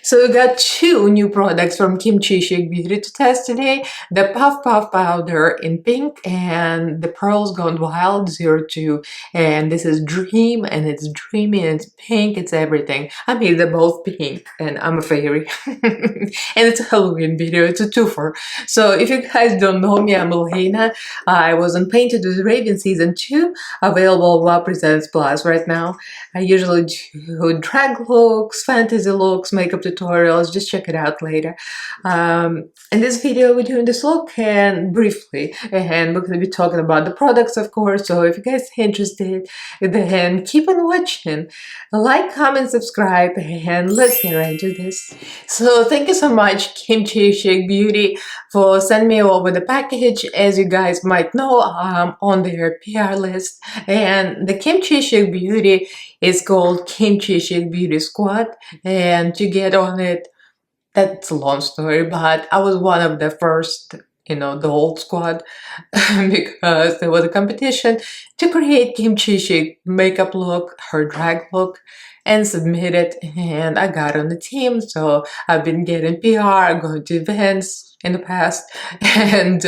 So we got two new products from Kimchichic Beauty to test today. The Puff Puff Powder in pink and the Pearls Gone Wild 02. And this is Dream and it's dreamy and it's pink, it's everything. I mean, they're both pink and I'm a fairy. And it's a Halloween video, it's a twofer. So if you guys don't know me, I'm Elaina. I was on Painted with Raven Season 2, available on Wow Presents Plus right now. I usually do drag looks, fantasy looks, makeup tutorials. Just check it out later. In this video, we're doing this look and briefly, and we're going to be talking about the products, of course. So if you guys are interested, then keep on watching. Like, comment, subscribe, and let's get right into this. So thank you so much, Kimchichic Beauty, for sending me over the package. As you guys might know, I'm on their PR list, and the Kimchichic Beauty is called Kimchichic Beauty Squad, and to get on it, that's a long story, but I was one of the first, the old squad, because there was a competition to create Kimchichic makeup look, her drag look, and submit it, and I got on the team. So I've been getting PR, going to events in the past, and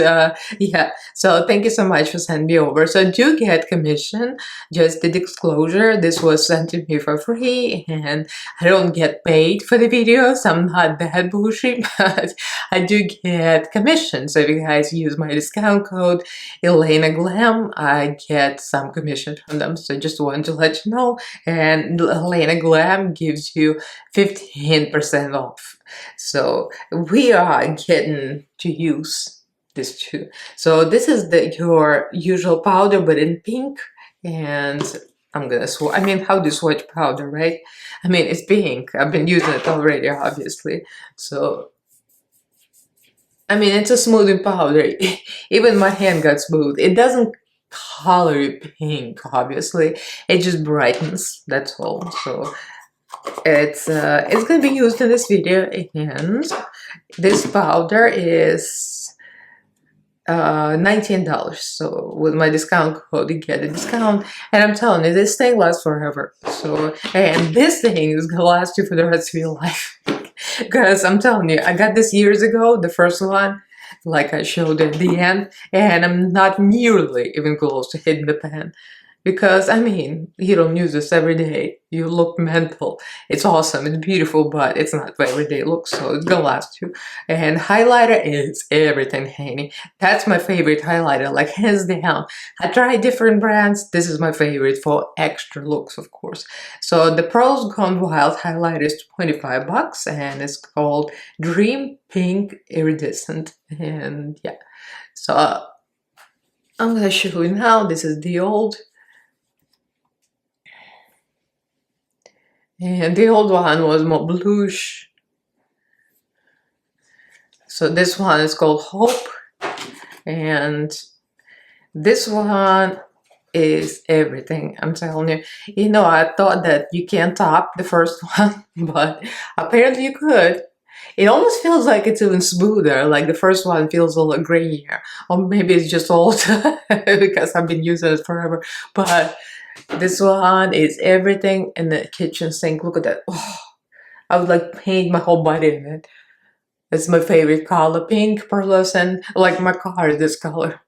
yeah, so thank you so much for sending me over. So I do get commission, just the disclosure, this was sent to me for free, and I don't get paid for the videos. I'm not that bullshit, but I do get commission. So if you guys use my discount code Elaina Glam, I get some commission from them. So just wanted to let you know. And Elaina Glam gives you 15% off. So we are getting to use this too. So this is your usual powder, but in pink, and I'm gonna swatch. I mean, how do you swatch powder, right? I mean, it's pink. I've been using it already, obviously. So, I mean, it's a smoothing powder. Even my hand got smooth. It doesn't color it pink, obviously. It just brightens, that's all. So, it's gonna be used in this video, and this powder is $19. So with my discount code, you get a discount, and I'm telling you, this thing lasts forever. So, and this thing is gonna last you for the rest of your life. Because I'm telling you, I got this years ago, the first one, like I showed at the end, and I'm not nearly even close to hitting the pan. Because, I mean, you don't use this every day. You look mental. It's awesome. It's beautiful, but it's not for everyday look, so it's gonna last you. And highlighter is everything, honey. That's my favorite highlighter, like hands down. I tried different brands. This is my favorite for extra looks, of course. So the Pearls Gone Wild highlighter is 25 bucks, and it's called Dream Pink Iridescent. And yeah, so I'm gonna show you now. This is the old. And the old one was more bluish. So this one is called Hope. And this one is everything, I'm telling you. You know, I thought that you can't top the first one, but apparently you could. It almost feels like it's even smoother, like the first one feels a little grainier. Or maybe it's just old because I've been using it forever. But this one is everything in the kitchen sink. Look at that. Oh, I would like paint my whole body in it. It's my favorite color, pink, pearlescent. Like my car is this color.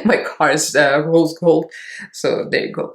My car is rose gold. So there you go.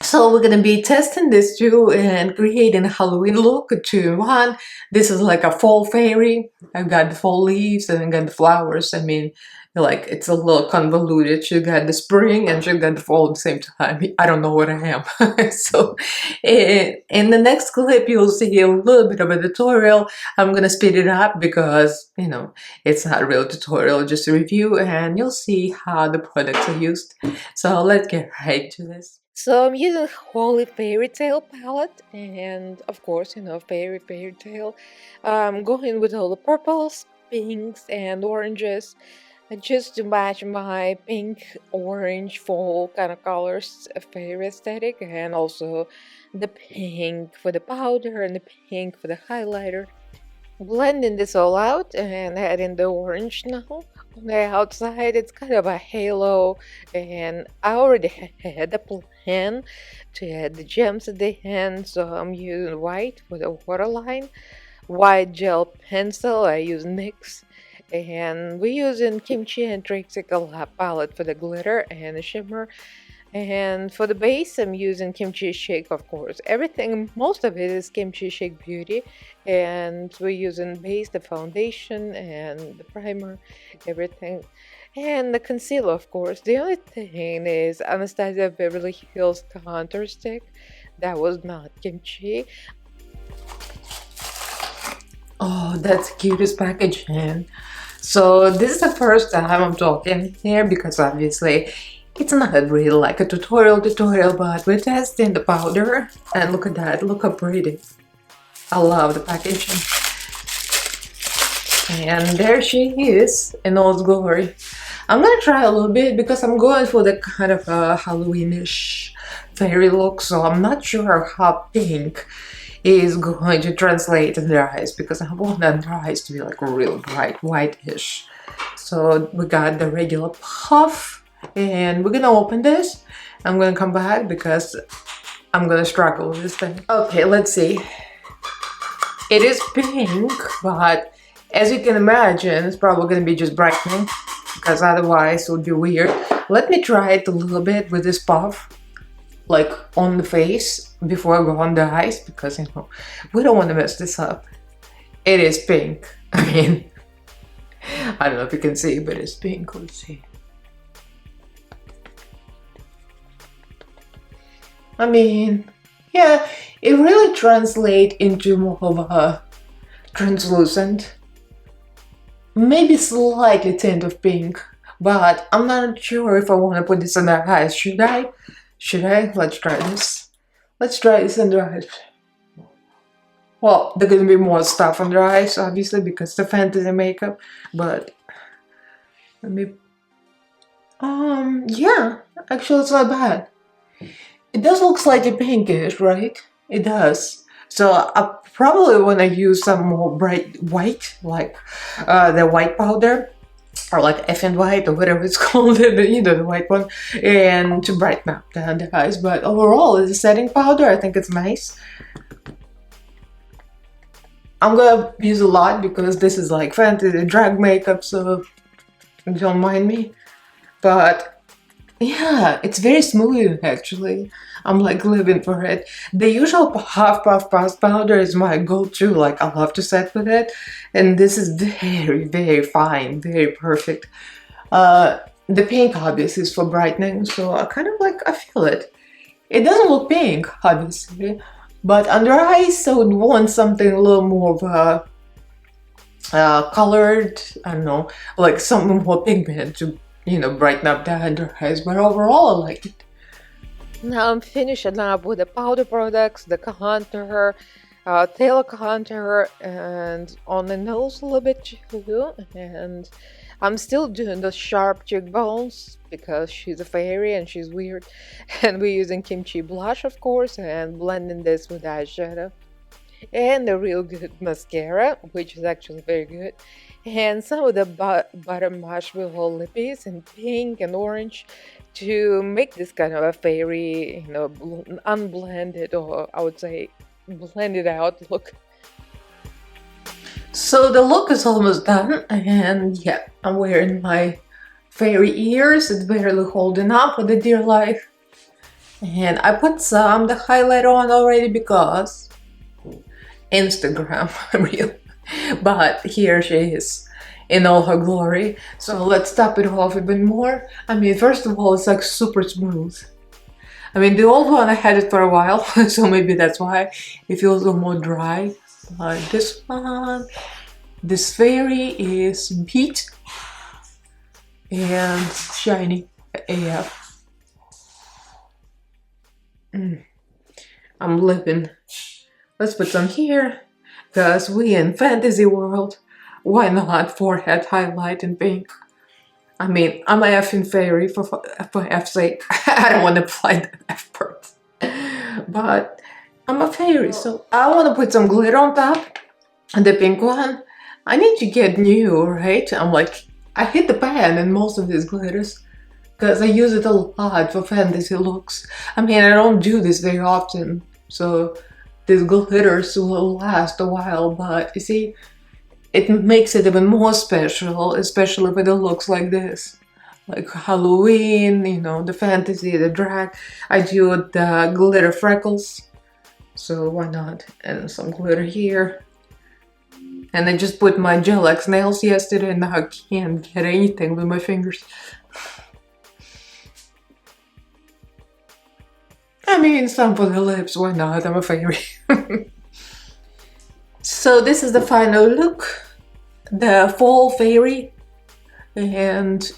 So we're gonna be testing this too and creating a Halloween look 2-in-1. This is like a fall fairy. I've got the fall leaves and I got the flowers. I mean, like, it's a little convoluted. She got the spring and she got the fall at the same time. I don't know what I am. So in the next clip, you'll see a little bit of a tutorial. I'm gonna speed it up because, it's not a real tutorial, just a review, and you'll see how the products are used. So let's get right to this. So I'm using Holy Fairy Tale palette, and of course, Fairy Tale. I'm going with all the purples, pinks, and oranges, just to match my pink, orange, fall kind of colors, fairy aesthetic, and also the pink for the powder and the pink for the highlighter. Blending this all out and adding the orange now. On the outside, it's kind of a halo, and I already had a plan to add the gems at the end, so I'm using white for the waterline, white gel pencil, I use NYX, and we're using Kimchichic palette for the glitter and the shimmer. And for the base, I'm using Kimchichic, of course. Everything, most of it is Kimchichic Beauty. And we're using base, the foundation, and the primer, everything. And the concealer, of course. The only thing is Anastasia Beverly Hills contour stick. That was not kimchi. Oh, that's the cutest packaging. So this is the first time I'm talking here because obviously it's not really like a tutorial, but we're testing the powder and look at that, look how pretty. I love the packaging. And there she is in all its glory. I'm gonna try a little bit because I'm going for the kind of a Halloweenish fairy look, so I'm not sure how pink is going to translate in their eyes because I want their eyes to be like real bright whitish. So we got the regular puff and we're gonna open this. I'm gonna come back because I'm gonna struggle with this thing. Okay, let's see. It is pink, but as you can imagine, it's probably gonna be just brightening because otherwise it would be weird. Let me try it a little bit with this puff, like on the face before I go on the eyes because, you know, we don't want to mess this up. It is pink. I mean, I don't know if you can see, but it's pink. Let's see. I mean, yeah, it really translates into more of a translucent, maybe slightly tint of pink, but I'm not sure if I want to put this on the eyes. Should I? Should I? Let's try this. Let's try this on the eyes. Well, there's gonna be more stuff on the eyes, obviously, because the fantasy makeup, but let me... yeah, actually it's not bad. It does look slightly pinkish, right? It does. So I probably want to use some more bright white, like the white powder, or like effing white, or whatever it's called, you know, the white one, and to brighten up the under eyes. But overall, as a setting powder, I think it's nice. I'm gonna use a lot because this is like fantasy drag makeup, so don't mind me. But yeah, it's very smooth actually. I'm like living for it. The usual half puff powder is my go-to, like I love to set with it. And this is very, very fine, very perfect. The pink obviously is for brightening, so I kind of like, I feel it. It doesn't look pink, obviously, but under eyes I would want something a little more of a colored, I don't know, like something more pigmented to, you know, brighten up the under eyes, but overall I like it. Now I'm finishing up with the powder products, the contour, tail contour, and on the nose a little bit too. And I'm still doing the sharp cheekbones because she's a fairy and she's weird. And we're using kimchi blush, of course, and blending this with eyeshadow. And the real good mascara, which is actually very good. And some of the butter marshmallow lippies in pink and orange to make this kind of a fairy, you know, unblended, or I would say blended out look. So the look is almost done, and yeah, I'm wearing my fairy ears. It's barely holding up for the dear life. And I put some the highlighter on already because Instagram real. But here she is in all her glory. So let's top it off a bit more. I mean, first of all, it's like super smooth. I mean, the old one I had it for a while, so maybe that's why it feels a little more dry. But this one, this fairy is beat and shiny AF. I'm living. Let's put some here, because we in fantasy world. Why not forehead highlight in pink? I mean, I'm a effing fairy for F's sake. I don't want to apply the F part. But I'm a fairy, so I want to put some glitter on top. And the pink one, I need to get new, right? I'm like, I hit the pan in most of these glitters because I use it a lot for fantasy looks. I mean, I don't do this very often, so these glitters will last a while, but you see, it makes it even more special, especially when it looks like this. Like Halloween, you know, the fantasy, the drag. I do the glitter freckles, so why not? And some glitter here. And I just put my gel X nails yesterday and now I can't get anything with my fingers. I mean, some for the lips, why not? I'm a fairy. So this is the final look. The fall fairy. And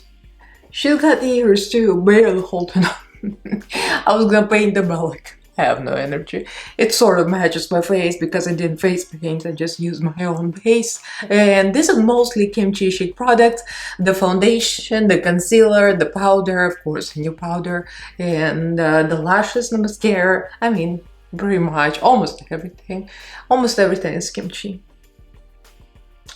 she's got ears too, barely holding up. I was gonna paint the belly. I have no energy. It sort of matches my face because I didn't face paint, I just used my own base. And this is mostly Kimchichic products. The foundation, the concealer, the powder, of course, new powder, and the lashes, the mascara. I mean, pretty much almost everything. Almost everything is kimchi.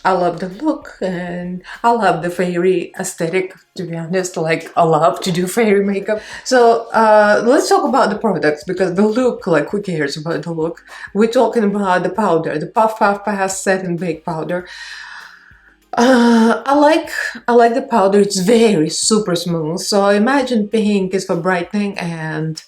I love the look and I love the fairy aesthetic, to be honest. Like, I love to do fairy makeup. So let's talk about the products because the look, like, who cares about the look? We're talking about the powder, the Puff Puff Pass Set and Bake powder. I like the powder. It's very super smooth. So imagine pink is for brightening and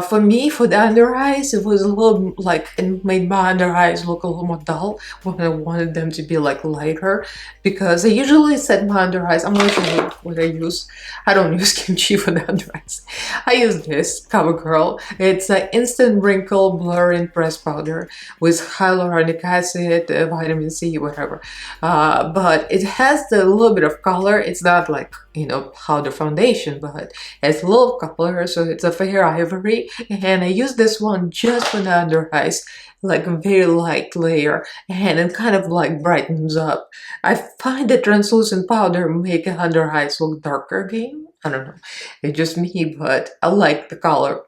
for me, for the under eyes, it was a little like, it made my under eyes look a little more dull when I wanted them to be like lighter because I usually set my under eyes. I'm not sure what I use. I don't use kimchi for the under eyes. I use this CoverGirl. It's an instant wrinkle blurring press powder with hyaluronic acid, vitamin C, whatever. But it has the little bit of color. It's not like, you know, powder foundation, but it's a little color, so it's a fair ivory. And I use this one just for the under eyes, like a very light layer, and it kind of like brightens up. I find the translucent powder make under eyes look darker again. I don't know, it's just me, but I like the color.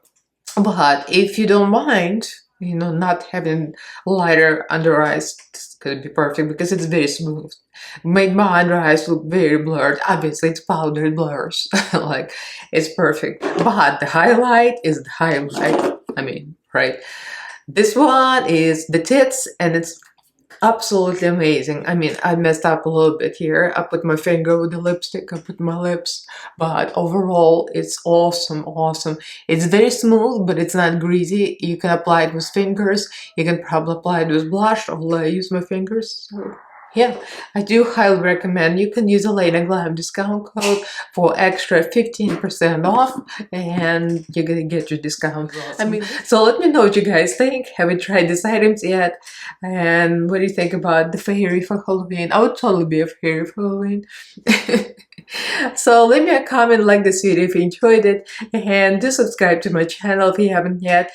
But if you don't mind, you know, not having lighter under eyes, this could be perfect because it's very smooth. Made my under eyes look very blurred. Obviously, it's powdered blurs. Like, it's perfect. But the highlight is the highlight. I mean, right? This one is the tits, and it's absolutely amazing. I mean, I messed up a little bit here. I put my finger with the lipstick, I put my lips, but overall, it's awesome, awesome. It's very smooth, but it's not greasy. You can apply it with fingers. You can probably apply it with blush, although I use my fingers. So yeah, I do highly recommend. You can use Elaina Glam discount code for extra 15% off, and you're gonna get your discount. Awesome. I mean, so let me know what you guys think. Have you tried these items yet? And what do you think about the fairy for Halloween? I would totally be a fairy for Halloween. So leave me a comment, like this video if you enjoyed it, and do subscribe to my channel if you haven't yet.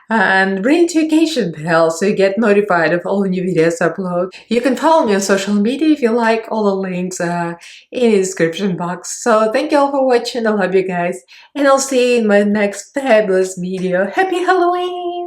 And ring notification bell so you get notified of all new videos I upload. You can follow me on social media if you like. All the links are in the description box. So thank you all for watching. I love you guys. And I'll see you in my next fabulous video. Happy Halloween!